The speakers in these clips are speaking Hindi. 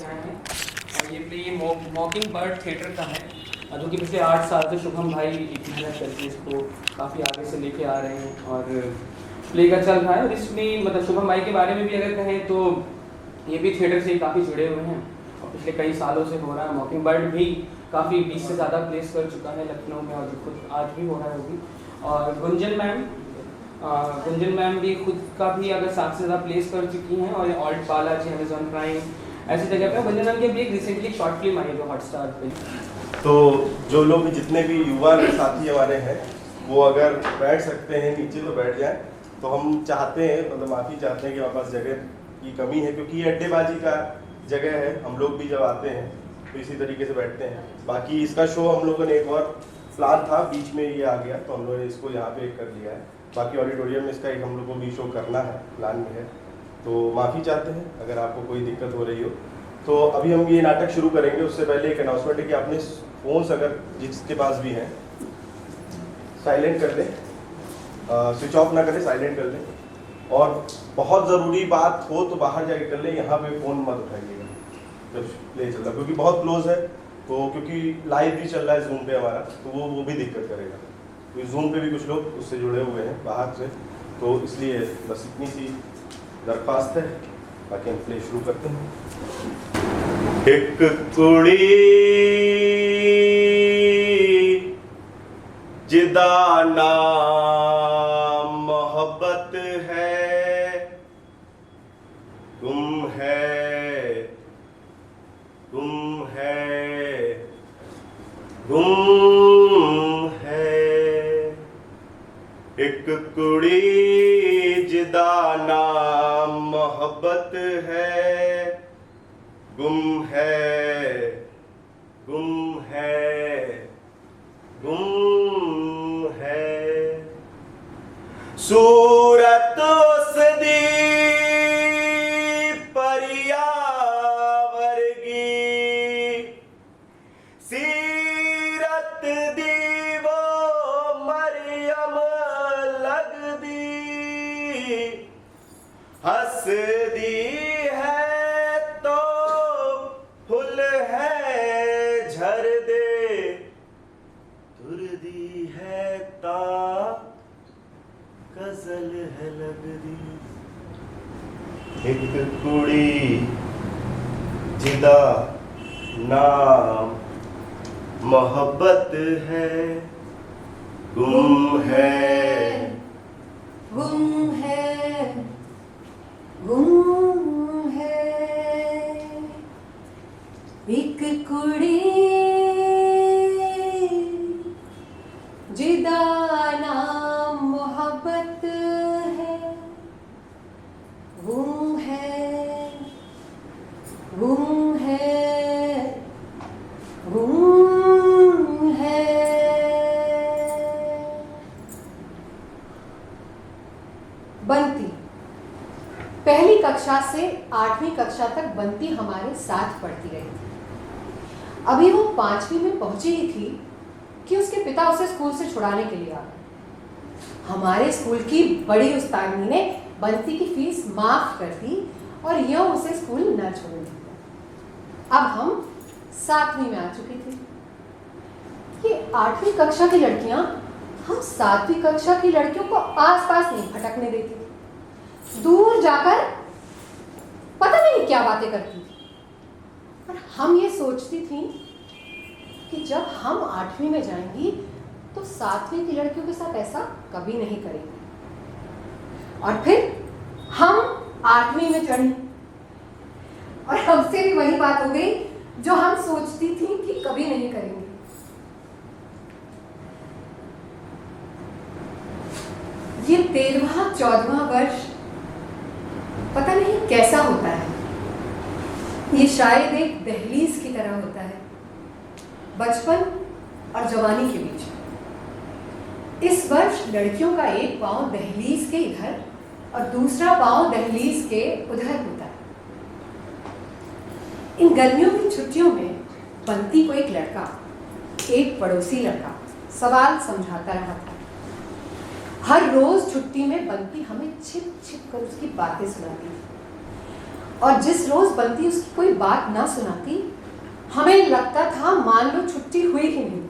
लेके आए हैं और ये प्ले मॉकिंग बर्ड थिएटर का है, जो कि पिछले 8 साल से शुभम भाई एक मेहनत करके इसको काफ़ी आगे से लेके आ रहे हैं और प्ले का चल रहा है। और इसमें मतलब शुभम भाई के बारे में भी अगर कहें तो ये भी थिएटर से काफ़ी जुड़े हुए हैं और पिछले कई सालों से हो रहा है। मॉकिंग बर्ड भी काफ़ी 20 से ज़्यादा प्लेस कर चुका है लखनऊ में और खुद आज भी हो रहा है वो भी। और गुंजन मैम भी खुद का भी अगर 7 से ज़्यादा प्लेस कर चुकी हैं और ऑल्ट बालाजी, अमेजॉन प्राइम ऐसी जगह पे। गुंजन मैम की अभी एक रिसेंटली शॉर्ट फिल्म आई है जो हॉटस्टार पे। तो जो लोग जितने भी युवा साथी हमारे हैं वो अगर बैठ सकते हैं नीचे तो बैठ जाएं। तो हम चाहते हैं, मतलब माफ़ी चाहते हैं कि हमारे पास जगह की कमी है, क्योंकि ये अड्डेबाजी का जगह है। हम लोग भी जब आते हैं तो इसी तरीके से बैठते हैं। बाकी इसका शो हम लोगों ने एक और प्लान था, बीच में ये आ गया तो हम लोगों ने इसको यहाँ पे कर लिया है। बाकी ऑडिटोरियम में इसका एक हम लोग को भी शो करना है, प्लान में है। तो माफ़ी चाहते हैं अगर आपको कोई दिक्कत हो रही हो। तो अभी हम ये नाटक शुरू करेंगे, उससे पहले एक अनाउंसमेंट है कि आपने फ़ोन्स अगर जिसके पास भी हैं साइलेंट कर लें, स्विच ऑफ ना करें, साइलेंट कर लें। और बहुत ज़रूरी बात हो तो बाहर जाके कर लें, यहाँ पे फ़ोन मत उठाइएगा जब प्ले चल रहा है, क्योंकि बहुत क्लोज है। तो क्योंकि लाइव भी चल रहा है जूम पे हमारा, तो वो भी दिक्कत करेगा। तो जूम पे भी कुछ लोग उससे जुड़े हुए हैं बाहर से, तो इसलिए बस इतनी सी दरख्वास्त है। बाकी हम प्ले शुरू करते हैं। एक कुड़ी जिदा नाम मोहब्बत है, गुम है, गुम है, गुम है। एक कुड़ी जिदा नाम मोहब्बत है, गुम है, गुम है, गुम है। सूरत उसदी परिया वर्गी, सीरत दी वो मरियम लगदी, हसदी है तो फुल है झर दे, तुरदी है ता गजल है लगदी। एक कुड़ी जिदा नाम मोहब्बत है, गुम है, गुम है, गुम है। एक कुड़ी जिदा नाम मोहब्बत है, गुम है, गुम है, गुम है। बंती पहली कक्षा से 8वीं कक्षा तक बंती हमारे साथ पढ़ती रही थी। अभी वो 5वीं में पहुंची ही थी कि उसके पिता उसे स्कूल से छुड़ाने के लिए आ गए। हमारे स्कूल की बड़ी उस्तादनी ने बंती की फीस माफ कर दी और यह उसे स्कूल न छोड़ने दिया। अब हम 7वीं में आ चुके थे। ये 8वीं कक्षा की लड़कियां हम 7वीं कक्षा की लड़कियों को आसपास नहीं भटकने देती थी। दूर जाकर पता नहीं क्या बातें करती थी। और हम ये सोचती थी कि जब हम 8वीं में जाएंगी तो 7वीं की लड़कियों के साथ ऐसा कभी नहीं करेंगे। और फिर हम 8वीं में चढ़ी और हमसे भी वही बात हो गई जो हम सोचती थी कि कभी नहीं करेंगे। ये 13वां 14वां वर्ष पता नहीं कैसा होता है। ये शायद एक दहलीज की तरह होता है, बचपन और जवानी के बीच। इस वर्ष लड़कियों का एक पांव दहलीज के इधर और दूसरा पांव दहलीज के उधर होता है। इन गर्मियों की छुट्टियों में बंती को एक लड़का, एक पड़ोसी लड़का सवाल समझाता रहा था। हर रोज छुट्टी में बंती हमें छिप छिप कर उसकी बातें सुनाती थी और जिस रोज बंती उसकी कोई बात ना सुनाती, हमें लगता था मान लो छुट्टी हुई ही नहीं।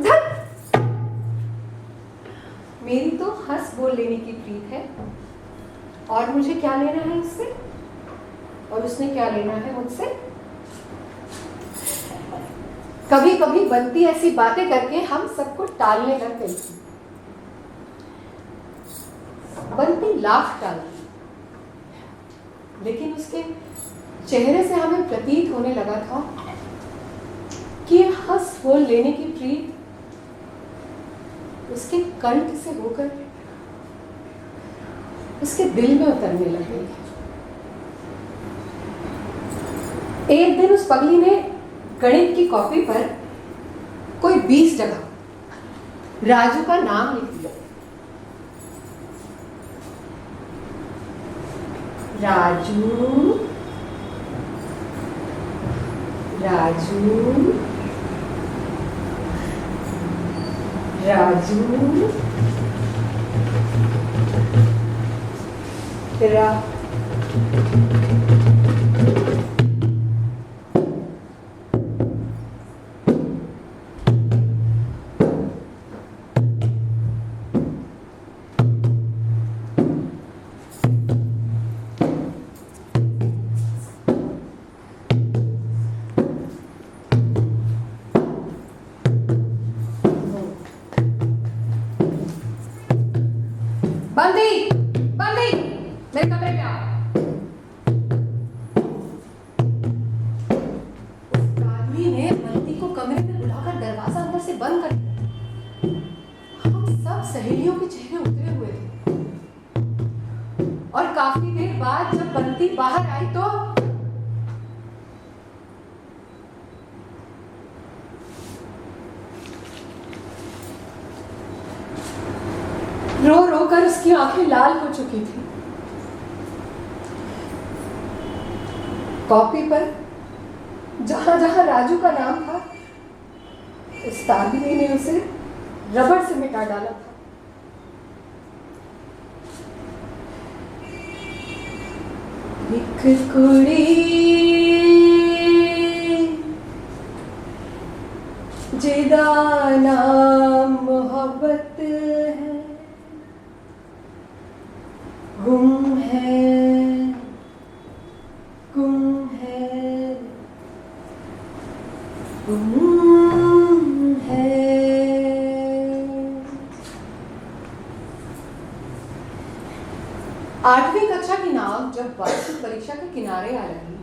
धत! मेरी तो हंस बोल लेने की प्रीत है, और मुझे क्या लेना है उससे, और उसने क्या लेना है मुझसे। कभी कभी बंती ऐसी बातें करके हम सबको टालने लग गई थी। बंती लाख टालती, लेकिन उसके चेहरे से हमें प्रतीत होने लगा था कि हंस बोल लेने की प्रीत उसके कंठ से होकर उसके दिल में उतरने लग गई। एक दिन उस पगली ने गणित की कॉपी पर कोई 20 जगह राजू का नाम लिख दिया। राजू, राजू, राजू, तेरा बंदी, बंदी, मेरे कमरे में आओ। उस आदमी ने बंदी को कमरे में बुलाकर दरवाजा अंदर से बंद कर दिया। हम सब सहेलियों के चेहरे उतरे हुए थे, और काफी देर बाद जब बंदी बाहर आई तो रो रो कर उसकी आंखें लाल हो चुकी थी। कॉपी पर जहां जहां राजू का नाम था, उस ताबिनी ने उसे रबड़ से मिटा डाला था। एक कुड़ी जिदा नाम मोहब्बत है, गुम है, गुम है, गुम है। आठवीं कक्षा की नाव जब वार्षिक परीक्षा के किनारे आ लगी,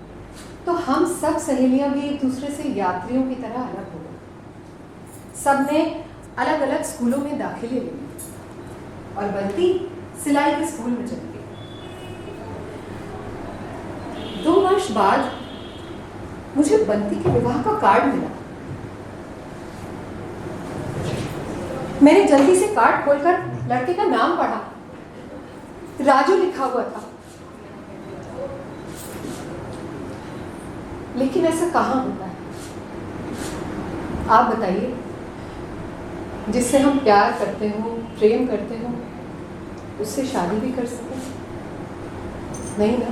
तो हम सब सहेलियां भी एक दूसरे से यात्रियों की तरह अलग हो गए। सबने अलग अलग स्कूलों में दाखिले ले लिए, और बंती सिलाई के स्कूल में चली गई। 2 वर्ष बाद मुझे बंती के विवाह का कार्ड मिला। मैंने जल्दी से कार्ड खोलकर लड़के का नाम पढ़ा। राजू लिखा हुआ था। लेकिन ऐसा कहाँ होता है? आप बताइए, जिससे हम प्यार करते हो, प्रेम करते हो, उससे शादी भी कर सकते हैं? नहीं ना।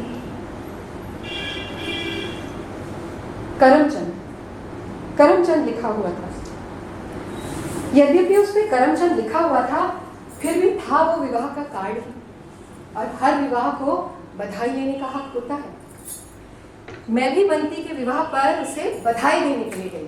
करमचंद, करमचंद लिखा हुआ था। यद्यपि उस पे करमचंद लिखा हुआ था, फिर भी था वो विवाह का कार्ड ही, और हर विवाह को बधाई देने का हक होता है। मैं भी बंती के विवाह पर उसे बधाई देने के लिए गई।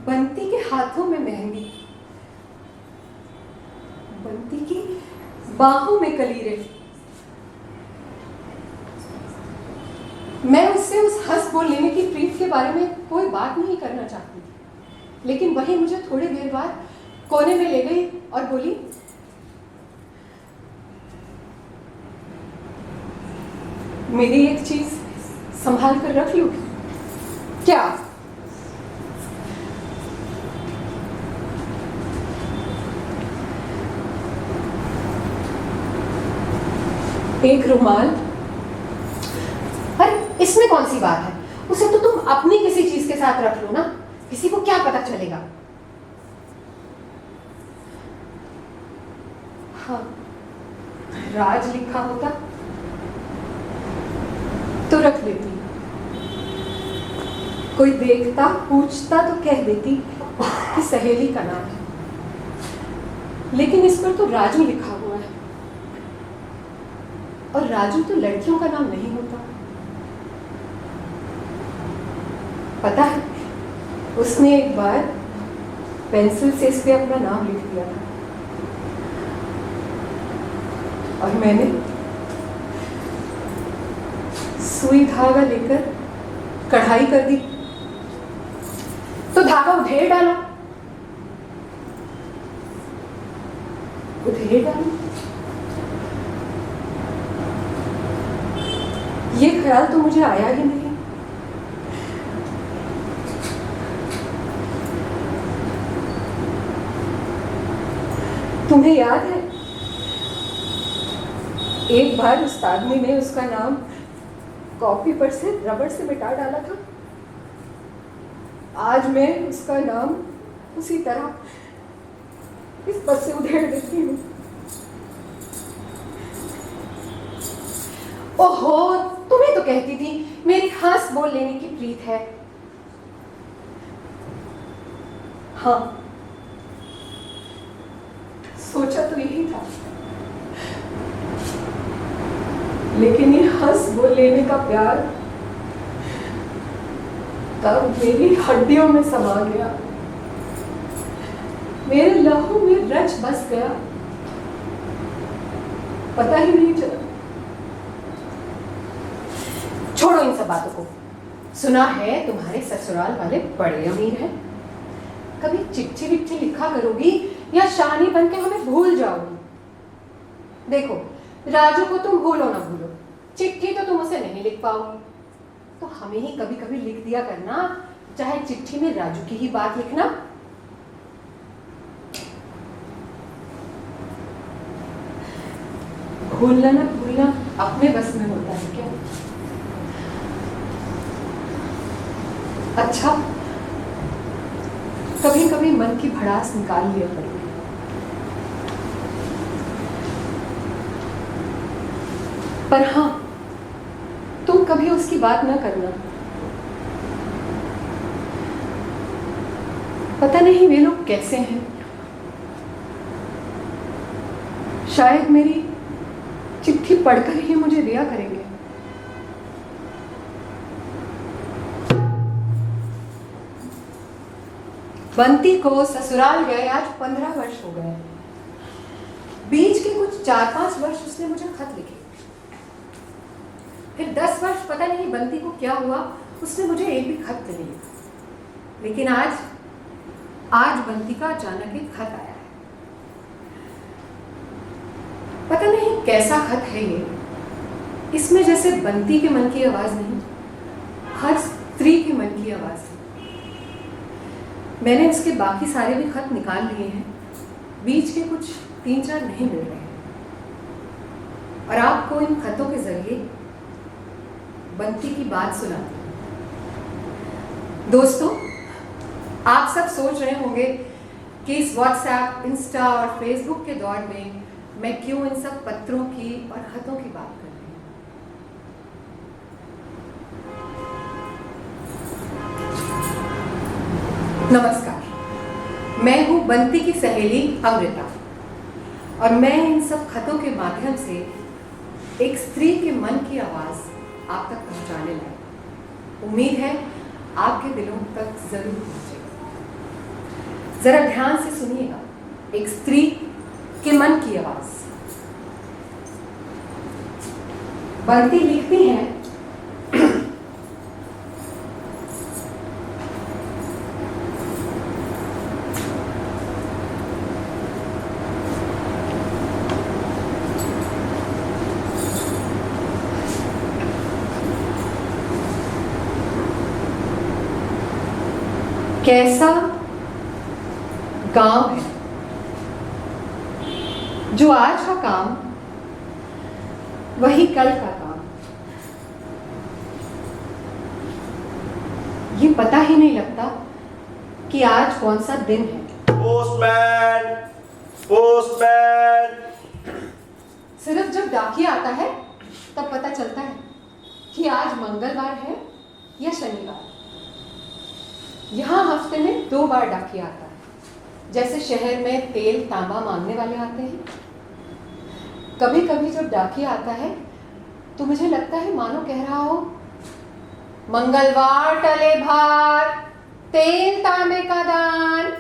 बंती के हाथों में मेहंदी, बंती की बाहों में कलीरे। मैं उससे उस हंस बोल लेने की प्रीत के बारे में कोई बात नहीं करना चाहती थी, लेकिन वही मुझे थोड़ी देर बाद कोने में ले गई और बोली, मेरी एक चीज संभाल कर रख लूं? क्या? एक रुमाल। अरे इसमें कौन सी बात है, उसे तो तुम अपनी किसी चीज के साथ रख लो ना, किसी को क्या पता चलेगा। हाँ, राज लिखा होता तो रख लेती, कोई देखता पूछता तो कह देती कि सहेली का नाम है, लेकिन इस पर तो राजू लिखा हुआ है, और राजू तो लड़कियों का नाम नहीं होता। पता है, उसने एक बार पेंसिल से इस पे अपना नाम लिख दिया था, और मैंने सुई धागा लेकर कढ़ाई कर दी, तो धागा उधेड़ डाला। ये ख्याल तो मुझे आया ही नहीं। तुम्हें याद है, एक बार उस्तादनी ने उसका नाम कॉपी पर से रबड़ से मिटा डाला था। आज मैं उसका नाम उसी तरह इस पर से उधेड़ देती हूँ। ओहो, तुम्हें तो कहती थी मेरी हंस बोल लेने की प्रीत है। हाँ, सोचा तो यही था, लेकिन ये हंस बोल लेने का प्यार तब मेरी हड्डियों में समा गया, मेरे लहू में रच बस गया, पता ही नहीं चला। छोड़ो इन सब बातों को। सुना है तुम्हारे ससुराल वाले बड़े अमीर हैं, कभी चिट्ठी विट्ठी लिखा करोगी या शानी बन के हमें भूल जाओगी? देखो, राजू को तुम भूलो ना भूलो, चिट्ठी तो तुम उसे नहीं लिख पाओगी, तो हमें ही कभी कभी लिख दिया करना, चाहे चिट्ठी में राजू की ही बात लिखना। भूलना ना भूलना अपने बस में होता है क्या? अच्छा, कभी कभी मन की भड़ास निकाल लिया करो। पर हाँ, तुम कभी उसकी बात ना करना। पता नहीं वे लोग कैसे हैं, शायद मेरी चिट्ठी पढ़कर ही मुझे दिया करेंगे। बंटी को ससुराल गए आज 15 वर्ष हो गए। बीच के कुछ 4-5 वर्ष उसने मुझे खत लिखे, फिर 10 वर्ष पता नहीं बंटी को क्या हुआ, उसने मुझे एक भी खत नहीं लिखा। लेकिन आज बंटी का अचानक एक खत आया है। पता नहीं कैसा खत है ये, इसमें जैसे बंटी के मन की आवाज नहीं, हर स्त्री के मन की आवाज है। मैंने इसके बाकी सारे भी खत निकाल लिए हैं, बीच के कुछ 3-4 नहीं मिल रहे हैं, और आपको इन खतों के जरिए बंटी की बात सुनाती हूँ। दोस्तों, आप सब सोच रहे होंगे कि इस व्हाट्सएप, इंस्टा और फेसबुक के दौर में मैं क्यों इन सब पत्रों की और खतों की बात कर रही हूँ। नमस्कार, मैं हूँ बंटी की सहेली अमृता, और मैं इन सब खतों के माध्यम से एक स्त्री के मन की आवाज आप तक पहुंचाने लगी। उम्मीद है आपके दिलों तक जरूर पहुंचेगा। जरा ध्यान से सुनिएगा, एक स्त्री के मन की आवाज। बंटी लिखती हैं, कैसा गांव है जो आज का काम वही कल का काम। ये पता ही नहीं लगता कि आज कौन सा दिन है। Postman, postman. सिर्फ जब डाकिया आता है तब पता चलता है कि आज मंगलवार है या शनिवार। यहाँ हफ्ते में 2 बार डाकिया आता है। जैसे शहर में तेल तांबा मांगने वाले आते हैं, कभी कभी जब डाकिया आता है तो मुझे लगता है मानो कह रहा हो, मंगलवार टले भार, तेल तांबे का दान।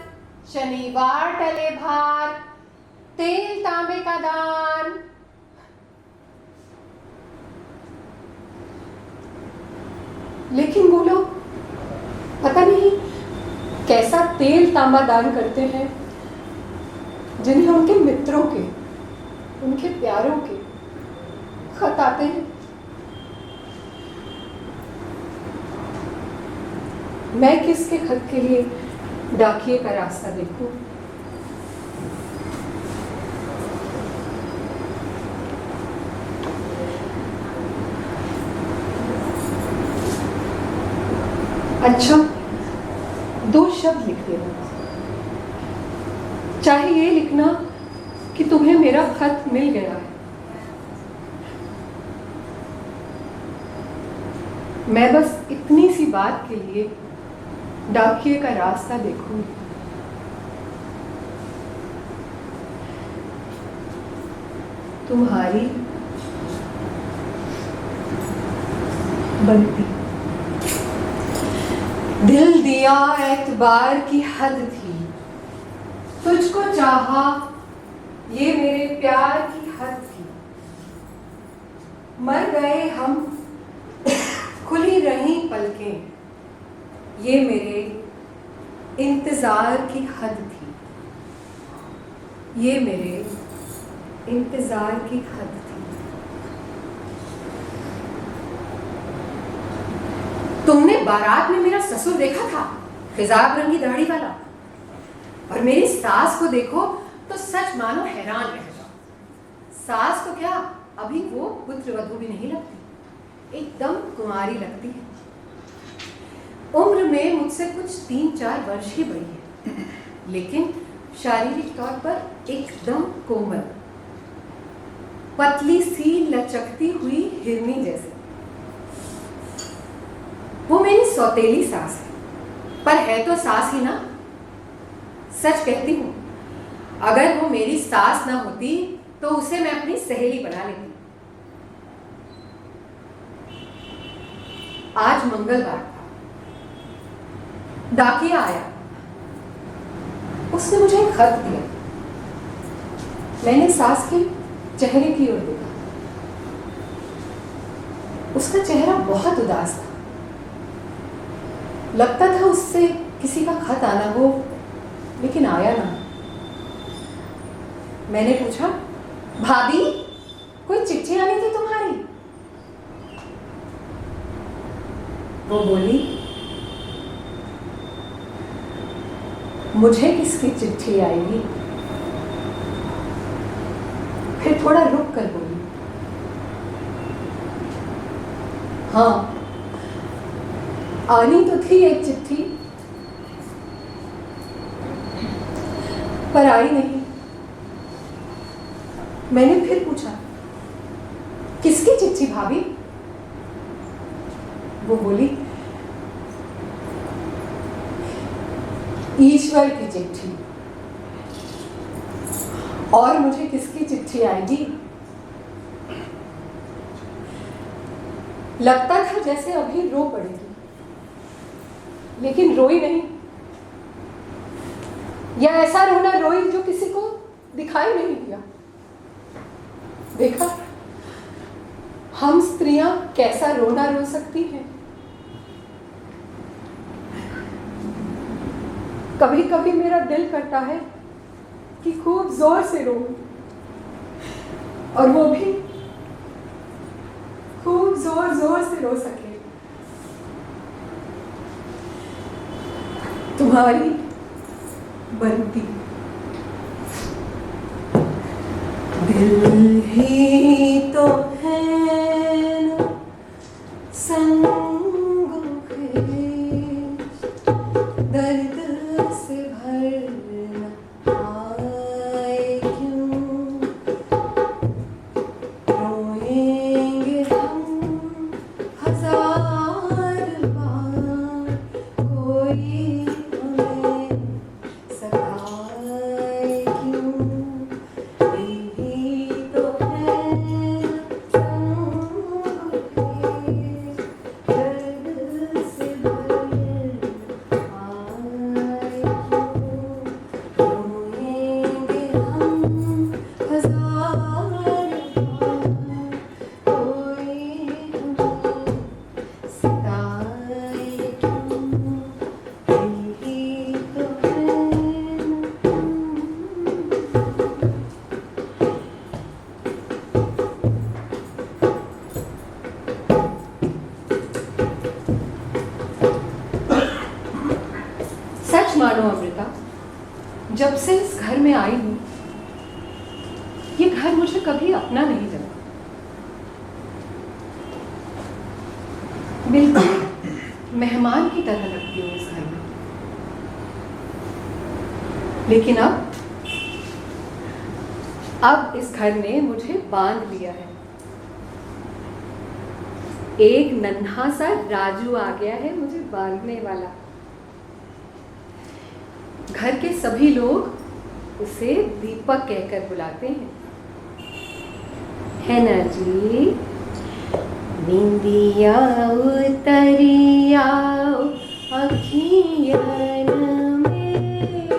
शनिवार टले भार, तेल तांबे का दान। लेकिन वो लोग पता नहीं कैसा तेल तांबा दान करते हैं, जिन्हें उनके मित्रों के, उनके प्यारों के खत आते हैं। मैं किसके खत के लिए डाकिए का रास्ता देखूं? अच्छा, 2 शब्द लिख देना। चाहे ये लिखना कि तुम्हें मेरा खत मिल गया है। मैं बस इतनी सी बात के लिए डाकिए का रास्ता देखूंगी। तुम्हारी बनती। दिल दिया एतबार की हद थी, तुझको चाहा ये मेरे प्यार की हद थी। मर गए हम, खुली रही पलकें, ये मेरे इंतजार की हद थी। ये मेरे इंतजार की हद थी। तुमने बारात में मेरा ससुर देखा था, फिजाब रंगी दाढ़ी वाला, और मेरी सास को देखो तो सच मानो हैरान रह जाओ। सास तो क्या, अभी वो पुत्रवधू भी नहीं लगती, एकदम कुमारी लगती है। उम्र में मुझसे कुछ 3-4 वर्ष ही बड़ी है, लेकिन शारीरिक तौर पर एकदम कोमल, पतली सी लचकती हुई हिरनी जैसे। वो मेरी सौतेली सास है, पर है तो सास ही ना। सच कहती हूँ, अगर वो मेरी सास ना होती तो उसे मैं अपनी सहेली बना लेती। आज मंगलवार था, डाकिया आया, उसने मुझे एक खत दिया। मैंने सास के चेहरे की ओर देखा। उसका चेहरा बहुत उदास था। लगता था उससे किसी का खत आना हो, लेकिन आया ना। मैंने पूछा, भाभी कोई चिट्ठी आनी थी तुम्हारी? वो बोली, मुझे किसकी चिट्ठी आएगी? फिर थोड़ा रुक कर बोली, हाँ आनी तो थी एक चिट्ठी, पर आई नहीं। मैंने फिर पूछा, किसकी चिट्ठी भाभी? वो बोली, ईश्वर की चिट्ठी। और मुझे किसकी चिट्ठी आएगी? लगता था जैसे अभी रो पड़ेगी, लेकिन रोई नहीं। या ऐसा रोना रोई जो किसी को दिखाई नहीं दिया। देखा, हम स्त्रियां कैसा रोना रो सकती हैं। कभी कभी मेरा दिल करता है कि खूब जोर से रो, और वो भी खूब जोर जोर से रो सके। तुम्हारी बनती। दिल ही तो है ना संग खेज, दर्द से भरना आए क्यों, रोएंगे हम हजार बार, कोई हमें सताए क्यों, यही तो है संग खेज, दर्द से भरना आए क्यों, रोएंगे हम हजार बार, कोई हमें सताए क्यों, यही तो है। सच मानो अमृता, जब से इस घर में आई हूं, ये घर मुझे कभी अपना नहीं लगा। बिल्कुल मेहमान की तरह लगती हूँ इस घर में। लेकिन अब इस घर ने मुझे बांध लिया है। एक नन्हा सा राजू आ गया है मुझे बांधने वाला। घर के सभी लोग उसे दीपक कहकर बुलाते हैं, है ना जी? निंदिया उतरिया अखियन में,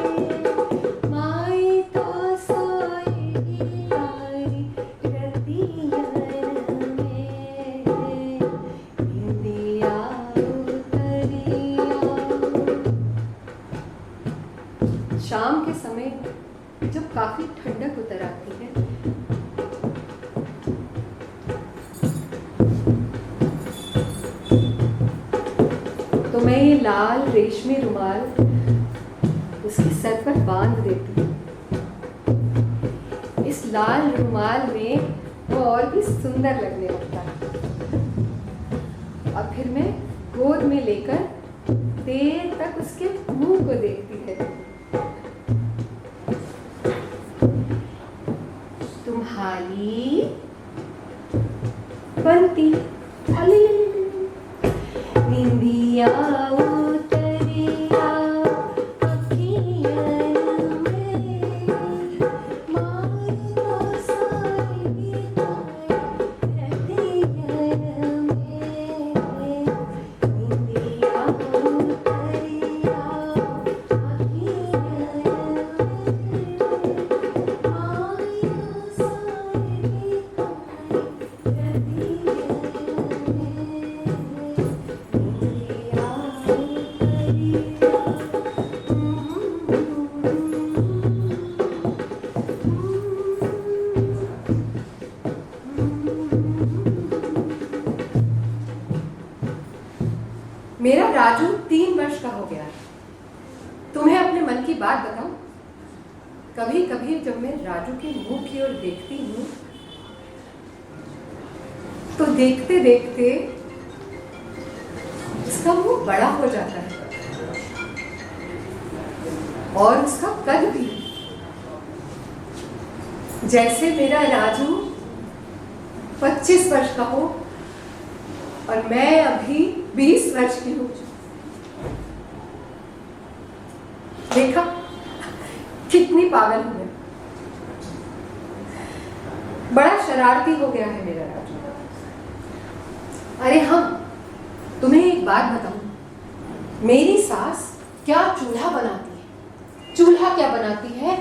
माई तो सोई यारी रतियन में, निंदिया उतरिया। शाम के समय जब काफी ठंडक उतर आती है, तो मैं ये लाल रेशमी रुमाल उसके सर पर बांध देती हूँ। इस लाल रुमाल में वो और भी सुंदर लगने लगता है। और फिर मैं गोद में लेकर देर तक उसके मुंह को देखती रहती हूँ। तुम्हारी बनती निंदिया उतरिया अखियन में, माई तो सोई रतियन में, निंदिया उतरिया अखियन में, माई तो सोई रतियन मेरा राजू 3 वर्ष का हो गया है। तुम्हें अपने मन की बात बताऊं, कभी कभी जब मैं राजू के मुंह की ओर देखती हूँ तो देखते देखते उसका मुंह बड़ा हो जाता है और उसका कद भी। जैसे मेरा राजू 25 वर्ष का हो और मैं अभी 20 वर्ष की हूँ। देखा कितनी पागल हूं मैं। बड़ा शरारती हो गया है मेरा राजू। अरे हाँ, तुम्हें एक बात बताऊं, मेरी सास क्या चूल्हा बनाती है। चूल्हा क्या बनाती है,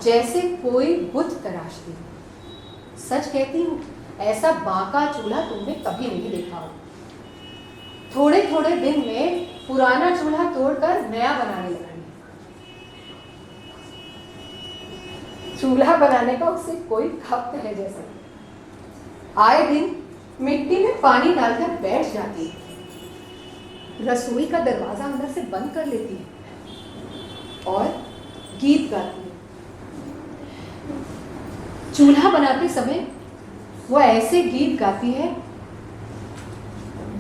जैसे कोई बुत तराशती है। सच कहती हूँ, ऐसा बांका चूल्हा तुमने कभी नहीं देखा हो। थोड़े थोड़े दिन में पुराना चूल्हा तोड़कर नया बनाने लगी। चूल्हा बनाने का उससे कोई खप्त है जैसे। आए दिन मिट्टी में पानी डालकर बैठ जाती है, रसोई का दरवाजा अंदर से बंद कर लेती है और गीत गाती है। चूल्हा बनाते समय वो ऐसे गीत गाती है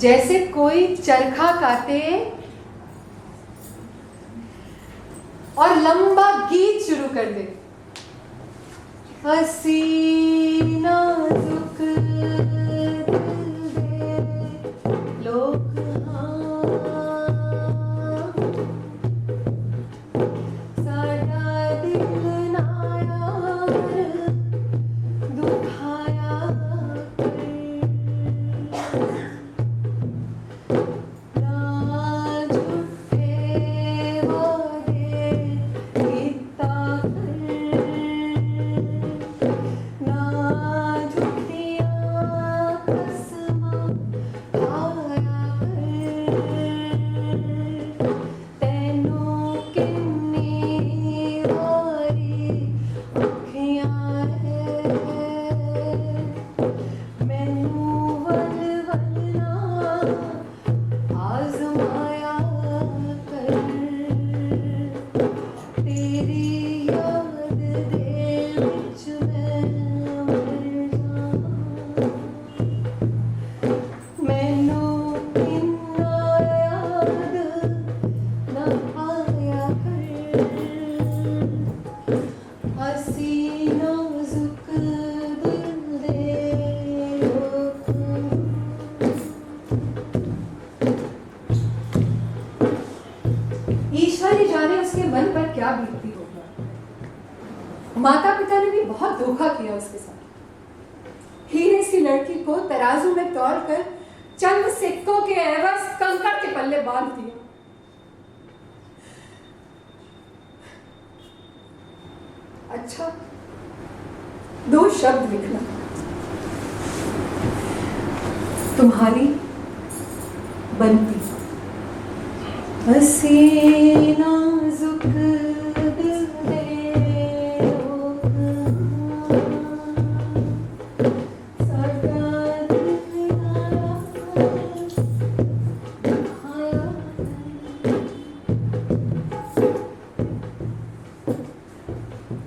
जैसे कोई चरखा काटे और लंबा गीत शुरू कर दे। हसी नाजुक दिल दे लोग साडा दिल ना यार दुखाया ना झूठे वादे कीता ना झूठियां कसमां खाया तैनू किन्नी वारी अखियां मैनू वल वल ना आजमाया कर तेरी याद दे विच मैं मर जावां मैनू किन्ना याद ना आया कर हसी नाजुक दिल दे लोग ईश्वर ही जाने उसके मन पर क्या बीतती होगी। माता पिता ने भी बहुत धोखा किया उसके साथ। हीरे सी लड़की को तराजू में तोड़कर चंद सिक्कों के एवज कंकड़ के पल्ले बांध दिया। अच्छा, 2 शब्द लिखना, तुम्हारी बंती। हसी नाजुक दिल दे लोग साडा दिल ना दुखाया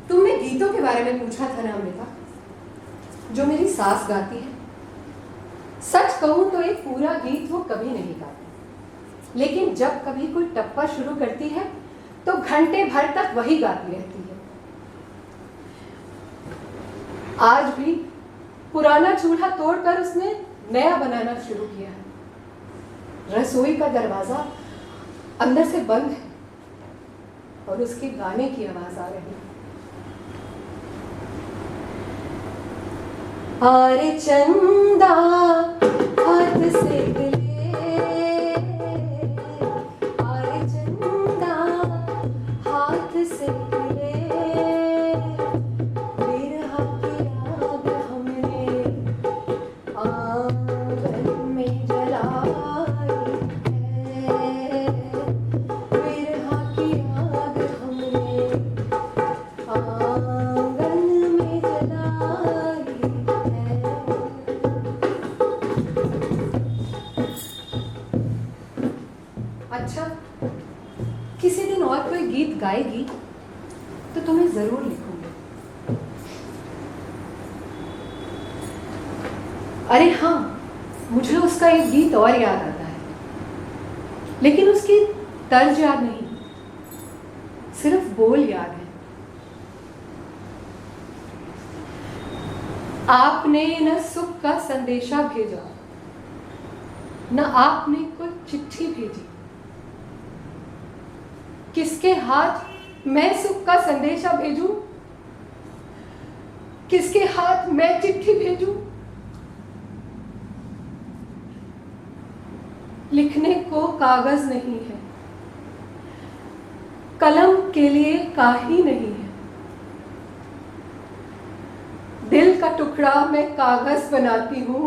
तुमने गीतों के बारे में पूछा था ना अमृता, जो मेरी सास गाती है। सच कहूं तो एक पूरा गीत वो कभी नहीं गाती, लेकिन जब कभी कोई टप्पा शुरू करती है तो घंटे भर तक वही गाती रहती है। आज भी पुराना चूल्हा तोड़कर उसने नया बनाना शुरू किया है। रसोई का दरवाजा अंदर से बंद है और उसके गाने की आवाज आ रही है। आरे चंदा हाथ से गले, आरे चंदा हाथ से गले, बिरहा की आग हमने आंगन में जलाई है, बिरहा की आग हमने आंगन में जलाई है। अच्छा, किसी दिन और कोई गीत गाएगी तो तुम्हें जरूर लिखूंगी। अरे हाँ, मुझे उसका एक गीत और याद आता है, लेकिन उसकी तर्ज याद नहीं, सिर्फ बोल याद है। आपने न सुख का संदेशा भेजा, न आपने कोई चिट्ठी भेजी, किसके हाथ मैं सुख का संदेशा भेजूं, किसके हाथ मैं चिट्ठी भेजूं। लिखने को कागज नहीं है, कलम के लिए काही नहीं है, दिल का टुकड़ा मैं कागज बनाती हूं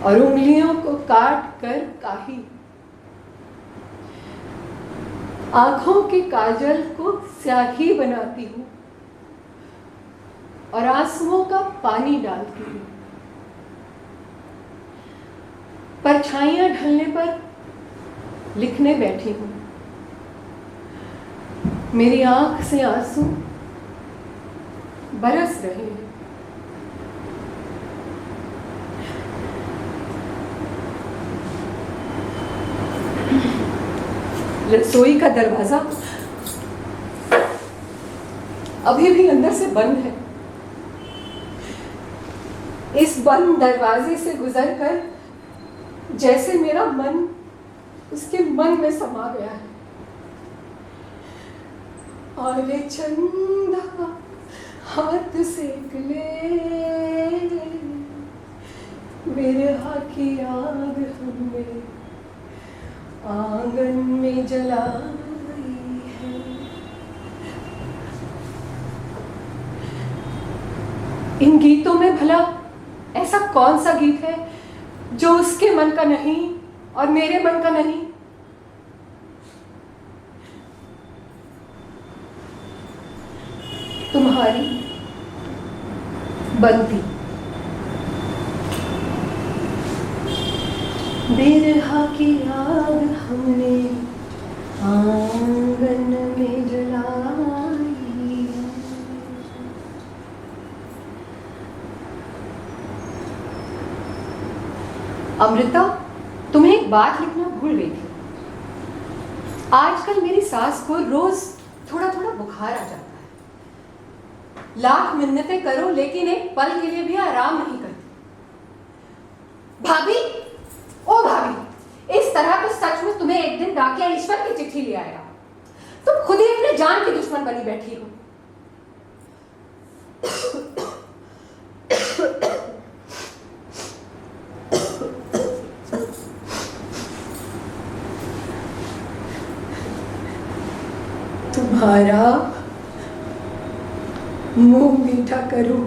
और उंगलियों को काट कर काही, आंखों के काजल को स्याही बनाती हूं और आंसुओं का पानी डालती हूं। परछाइयां ढलने पर लिखने बैठी हूँ। मेरी आंख से आंसू बरस रहे हैं। रसोई का दरवाजा अभी भी अंदर से बंद है। इस बंद दरवाजे से गुजरकर जैसे मेरा मन उसके मन में समा गया है। और ये चंदा हाथ सेक ले, बिरहा की आग हमने आंगन में जलाई है। इन गीतों में भला ऐसा कौन सा गीत है जो उसके मन का नहीं और मेरे मन का नहीं? तुम्हारी बंती। बिरहा की आग हमने आंगन में जलाई है। अमृता, तुम्हें एक बात लिखना भूल गई थी। आजकल मेरी सास को रोज थोड़ा थोड़ा बुखार आ जाता है। लाख मिन्नतें करो लेकिन एक पल के लिए भी आराम नहीं करती। भाभी, ओ भाभी, इस तरह तो सच में तुम्हें एक दिन डाकिया ईश्वर की चिट्ठी ले आएगा। तुम खुद ही अपने जान की दुश्मन बनी बैठी हो। तुम्हारा मुंह मीठा करूं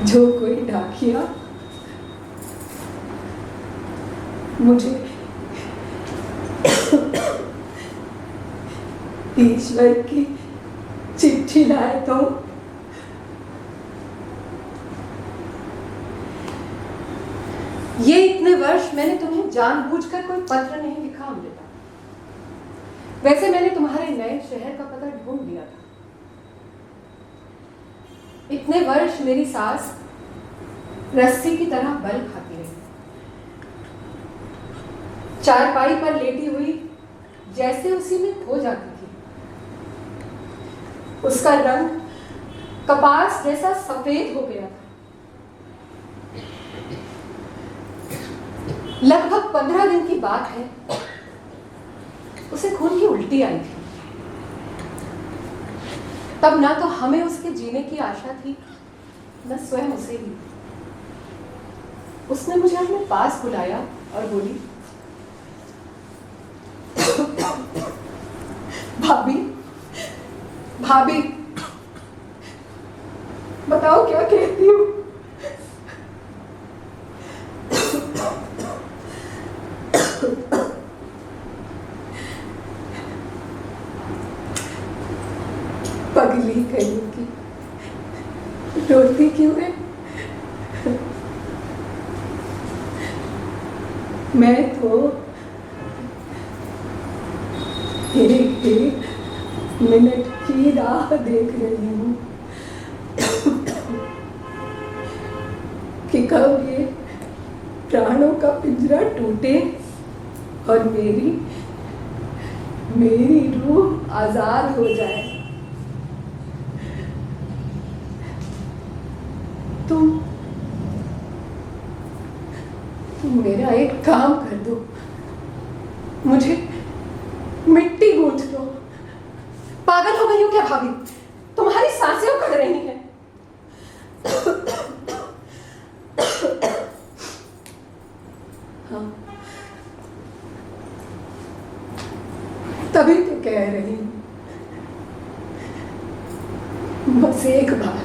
जो कोई डाकिया मुझे ईश्वर की चिट्ठी लाए तो ये इतने वर्ष मैंने तुम्हें जानबूझकर कोई पत्र नहीं लिखा अमृता। वैसे मैंने तुम्हारे नए शहर का पता ढूंढ लिया था। इतने वर्ष मेरी सास रस्सी की तरह बल खाती रही। चारपाई पर लेटी हुई जैसे उसी में खो जाती थी। उसका रंग कपास जैसा सफेद हो गया था। लगभग 15 दिन की बात है, उसे खून की उल्टी आई थी। तब ना तो हमें उसके जीने की आशा थी, न स्वयं उसे ही। उसने मुझे अपने पास बुलाया और बोली, भाभी, भाभी, बताओ क्या कहती हूँ। पगली कहीं की, रोती क्यों है? मैं तो एक मिनट की राह देख रही हूँ कि कब ये प्राणों का पिंजरा टूटे और मेरी रूह आजाद हो जाए। तुम मेरा एक काम कर दो, मुझे मिट्टी गूंथ दो। पागल हो गई हो क्या भाभी? तुम्हारी सांसें उखड़ रही हैं। हाँ, तभी तो कह रही हूं, बस एक बार,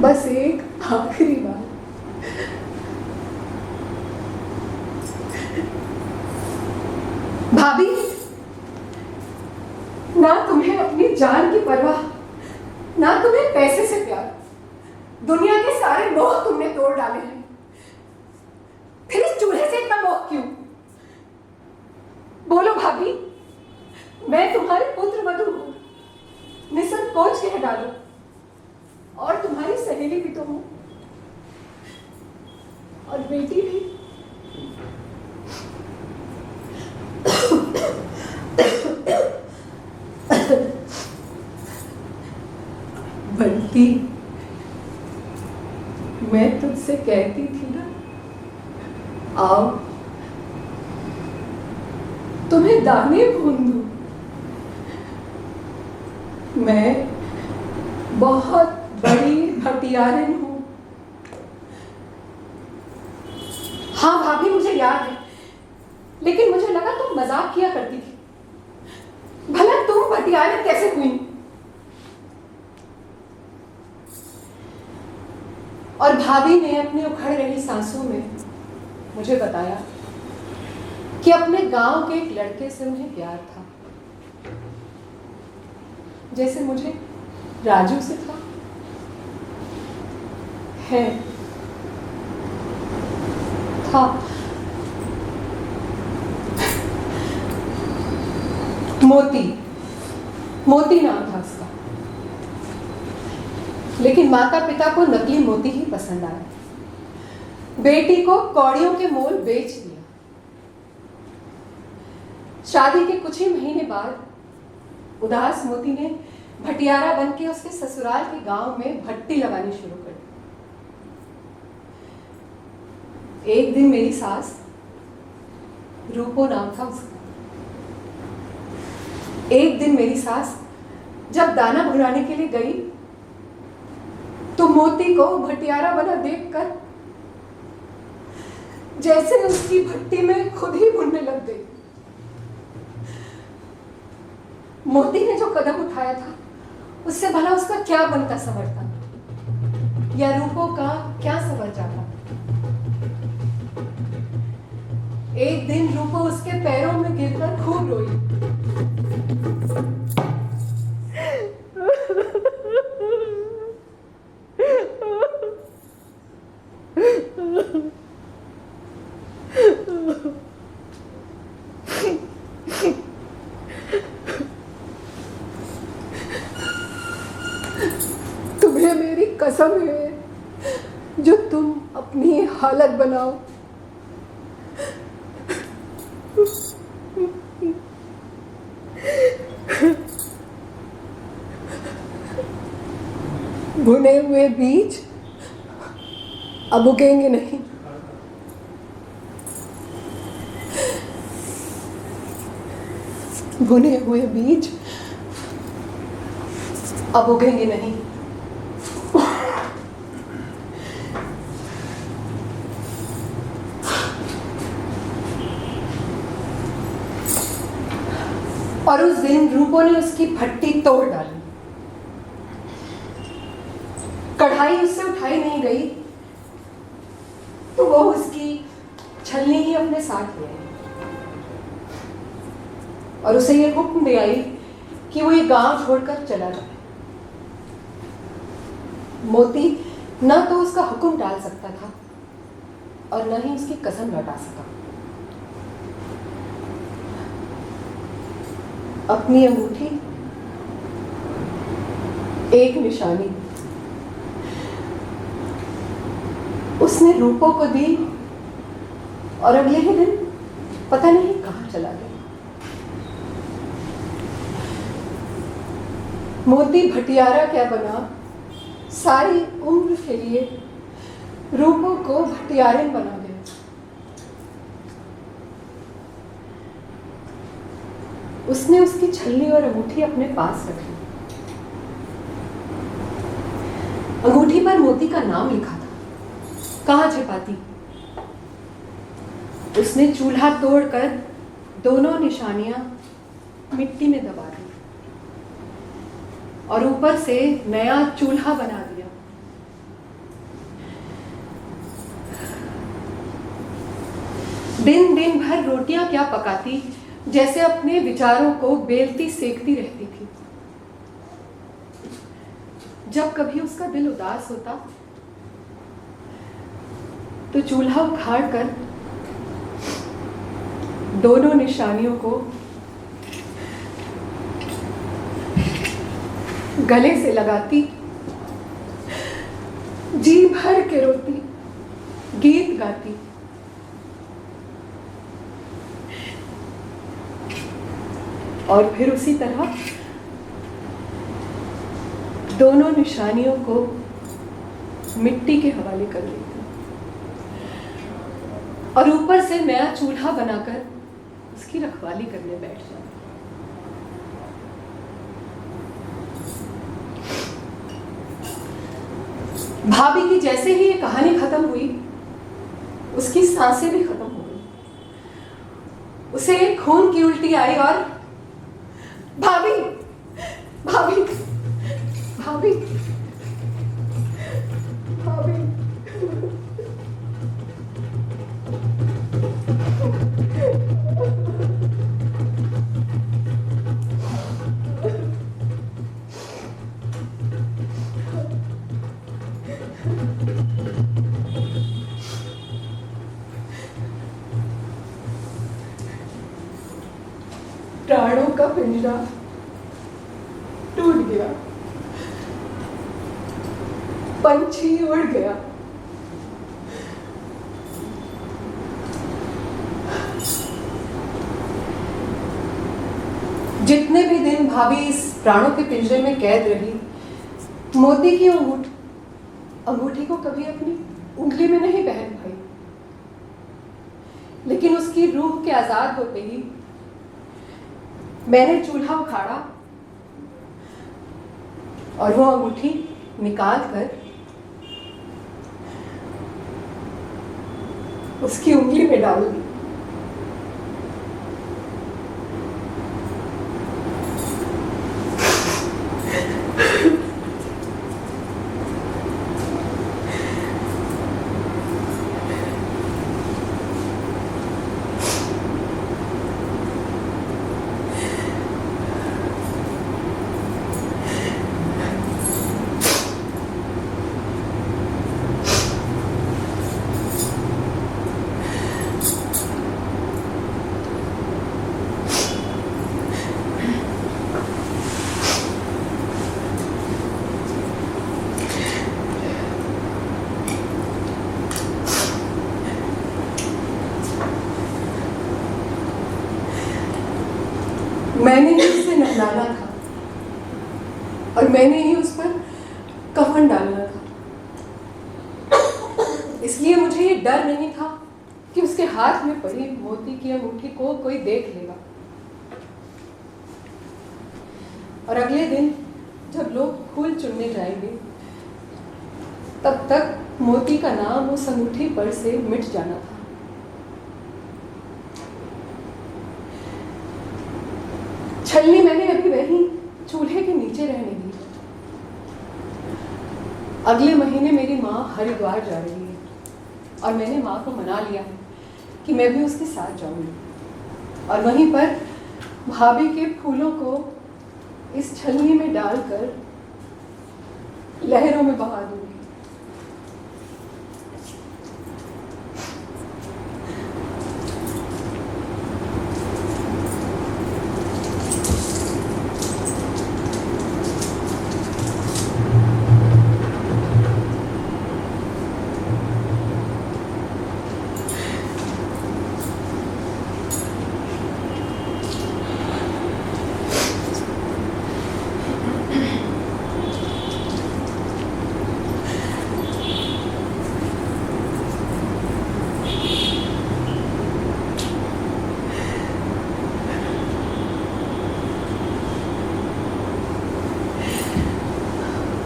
बस एक आखिरी बार। भाभी, ना तुम्हें अपनी जान की परवाह, ना तुम्हें पैसे से प्यार। दुनिया के सारे मोह तुमने तोड़ डाले हैं। फिर इस चूल्हे से इतना मोह क्यों? बोलो भाभी, मैं तुम्हारी पुत्र वधू हूं, निसंकोच कह डालो, और तुम्हारी सहेली भी तो हूं, और बेटी भी। बंटी, मैं तुझसे कहती थी ना, आओ तुम्हें दाने भून दूं। मैं बहुत बड़ी भटियारिन हूं। हाँ भाभी, मुझे याद है, लेकिन मुझे लगा तुम मजाक किया करती थी। भला तुम भटियारिन कैसे हुई? और भाभी ने अपनी उखड़ रही सांसों में मुझे बताया कि अपने गांव के एक लड़के से उन्हें प्यार था, जैसे मुझे राजू से था। है, था। मोती नाम था उसका, लेकिन माता पिता को नकली मोती ही पसंद आया। बेटी को कौड़ियों के मोल बेच दिया। शादी के कुछ ही महीने बाद उदास मोती ने भटियारा बनके उसके ससुराल के गांव में भट्टी लगानी शुरू कर दी। एक दिन मेरी सास, रूपो नाम था उसका, एक दिन मेरी सास जब दाना भुनाने के लिए गई तो मोती को भटियारा बना देखकर जैसे उसकी भट्टी में खुद ही भुनने लग गई। मोती ने जो कदम उठाया था उससे भला उसका क्या बनता संवरता, या रूपों का क्या संवर जाता। एक दिन रूपो उसके पैरों में गिरकर खूब रोई। तुम्हें मेरी कसम है, जो तुम अपनी हालत बनाओ। भुने हुए बीज अब उगेंगे नहीं। भुने हुए बीज अब उगेंगे नहीं। और उस दिन रूपो ने उसकी भट्टी तोड़ डाली। कढ़ाई उससे उठाई नहीं गई तो वो उसकी छलनी ही अपने साथ ले आई और उसे ये हुक्म दे आई कि वो ये गांव छोड़कर चला जाए। मोती न तो उसका हुक्म टाल सकता था और न ही उसकी कसम लौटा सका। अपनी अंगूठी, एक निशानी उसने रूपो को दी और अगले ही दिन पता नहीं कहां चला गया। मोती भटियारा क्या बना, सारी उम्र के लिए रूपो को भटियारिन बना दिया। उसने उसकी छल्ली और अंगूठी अपने पास रखी। अंगूठी पर मोती का नाम लिखा था, कहां छिपाती। उसने चूल्हा तोड़कर दोनों निशानियां मिट्टी में दबा दी और ऊपर से नया चूल्हा बना दिया। दिन दिन भर रोटियां क्या पकाती, जैसे अपने विचारों को बेलती सेकती रहती थी। जब कभी उसका दिल उदास होता तो चूल्हा उखाड़ कर दोनों निशानियों को गले से लगाती, जी भर के रोती, गीत गाती। और फिर उसी तरह दोनों निशानियों को मिट्टी के हवाले कर देती और ऊपर से नया चूल्हा बनाकर उसकी रखवाली करने बैठ जाती। भाभी की जैसे ही ये कहानी खत्म हुई, उसकी सांसें भी खत्म हो गई। उसे एक खून की उल्टी आई और भाभी भाभी भाभी भाभी प्राणों का पिंजरा टूट गया, पंछी उड़ गया। जितने भी दिन भाभी इस प्राणों के पिंजरे में कैद रही, मोती की अंगूठी को कभी अपनी उंगली में नहीं पहन पाई। लेकिन उसकी रूह के आजाद होते ही मैंने चूल्हा उखाड़ा और वो अंगूठी निकाल कर उसकी उंगली में डाल दी। मैंने ही उसे नहलाना था और मैंने ही उस पर कफन डालना था। इसलिए मुझे ये डर नहीं था कि उसके हाथ में पड़ी मोती की अंगूठी को कोई देख लेगा। और अगले दिन जब लोग फूल चुनने जाएंगे, तब तक मोती का नाम उस अंगूठी पर से मिट जाना था। छलनी मैंने अभी वहीं चूल्हे के नीचे रहने दी। अगले महीने मेरी माँ हरिद्वार जा रही है और मैंने माँ को मना लिया है कि मैं भी उसके साथ जाऊंगी और वहीं पर भाभी के फूलों को इस छलनी में डालकर लहरों में बहा दूंगी।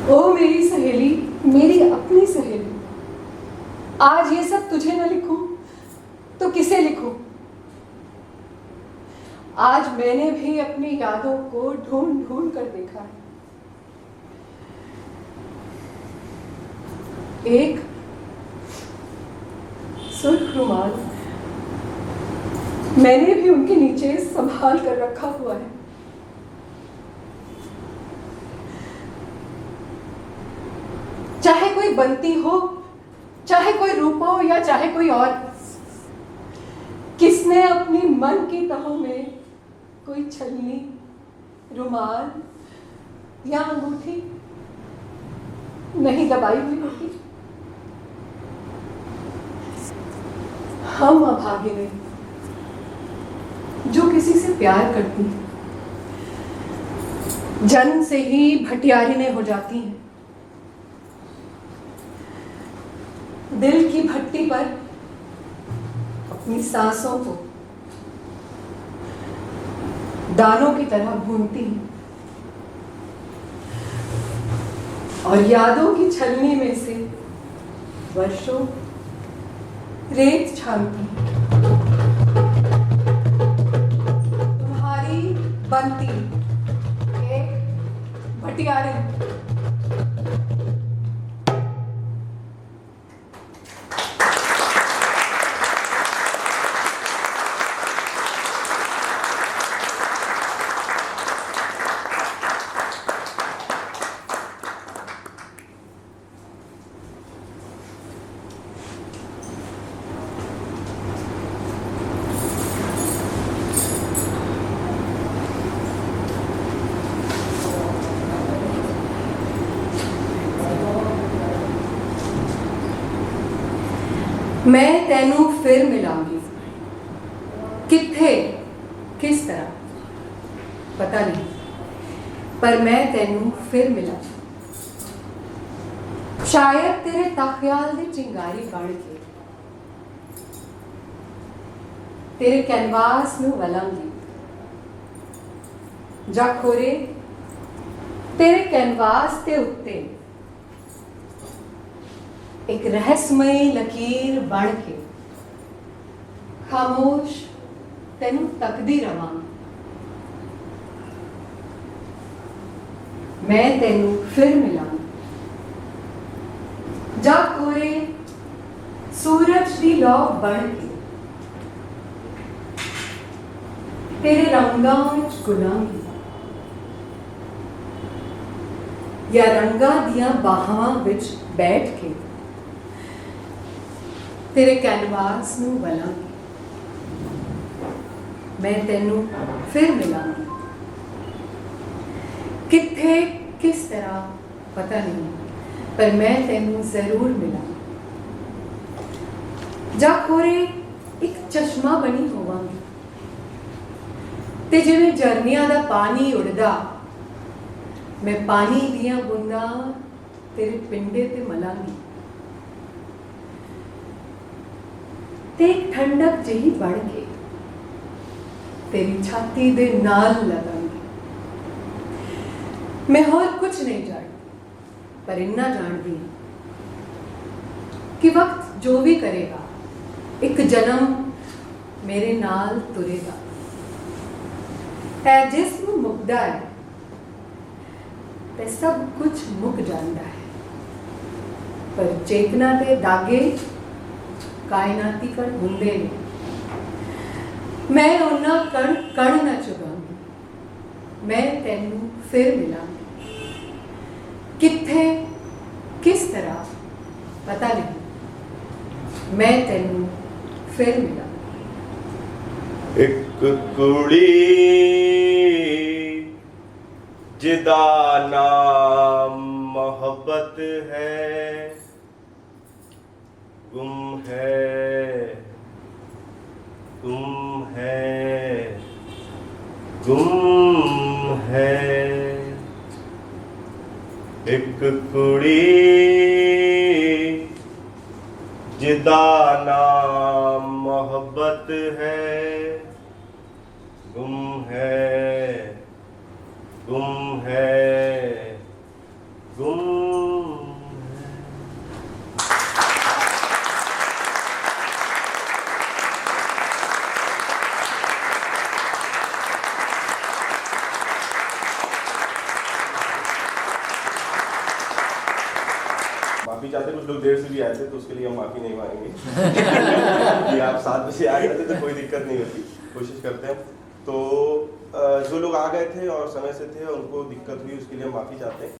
ओ मेरी सहेली, मेरी अपनी सहेली, आज ये सब तुझे न लिखूं तो किसे लिखूं? आज मैंने भी अपनी यादों को ढूंढ ढूंढ कर देखा है। एक सुर्ख रुमाल मैंने भी उनके नीचे संभाल कर रखा हुआ है। चाहे कोई बंती हो, चाहे कोई रूप हो या चाहे कोई और, किस्मत किसने अपनी मन की तहों में कोई छलनी, रुमाल या अंगूठी नहीं दबाई हुई होगी? हम अभागिने जो किसी से प्यार करती हैं, जन्म से ही भटियारिनें हो जाती हैं। दिल की भट्टी पर अपनी सांसों को दानों की तरह भूनती हैं और यादों की छलनी में से वर्षों रेत छानती हैं। तुम्हारी बनती एक भटियारिन। मैं तेनू फिर मिलांगी, कित्थे किस तरह पता नहीं, पर मैं तेनू फिर मिलांगी। शायद तेरे तख्याल दी चिंगारी बन के तेरे कैनवास में वलांगी, जा खोरे तेरे कैनवास के उत्ते एक रहस्यमयी लकीर बन के खामोश तेनू तकदी रवांगी। मैं तेनू फिर मिलांगी, जा कोरे सूरज दी लौ बन के तेरे रंगां विच गुलांगी, या रंगां दियां बाहां विच बैठ के तेरे कैनवास नू वलांगी। मैं तेनू फिर मिलांगी, कित्थे किस तरह पता नहीं, पर मैं तेनू जरूर मिलांगी। जा खोरे एक चश्मा बनी होवांगी ते जिवें झरनियां दा पानी उड़दा, मैं पानी दियां बूंदां तेरे पिंडे ते मलांगी ते एक ठंडक जही बढ़ के तेरी छाती दे नाल लगांगी। मैं और कुछ नहीं जानती, पर इन्ना जानती हूं कि वक्त जो भी करेगा एक जन्म मेरे नाल तुरेगा। ऐ जिस्म मुकदा है ते सब कुछ मुक जाता है, पर चेतना दे दागे कायनाती कण हुंदे ने। मैं उन्ना कण कण न चुगांगी, मैं तेनू फिर मिलांगी, कित्थे किस तरह पता नहीं, मैं तेनू फिर मिलांगी। एक कुड़ी जिदा नाम मोहब्बत है, गुम है गुम है गुम है। एक कुड़ी जिदा नाम मोहब्बत है, गुम है गुम है गुम है। माफी चाहते, कुछ लोग देर से भी आए थे तो उसके लिए हम माफी नहीं मांगेंगे कि आप 7 बजे आ जाते तो कोई दिक्कत नहीं होती, कोशिश करते हैं। तो जो लोग आ गए थे और समय से थे उनको दिक्कत हुई, उसके लिए हम माफी चाहते हैं।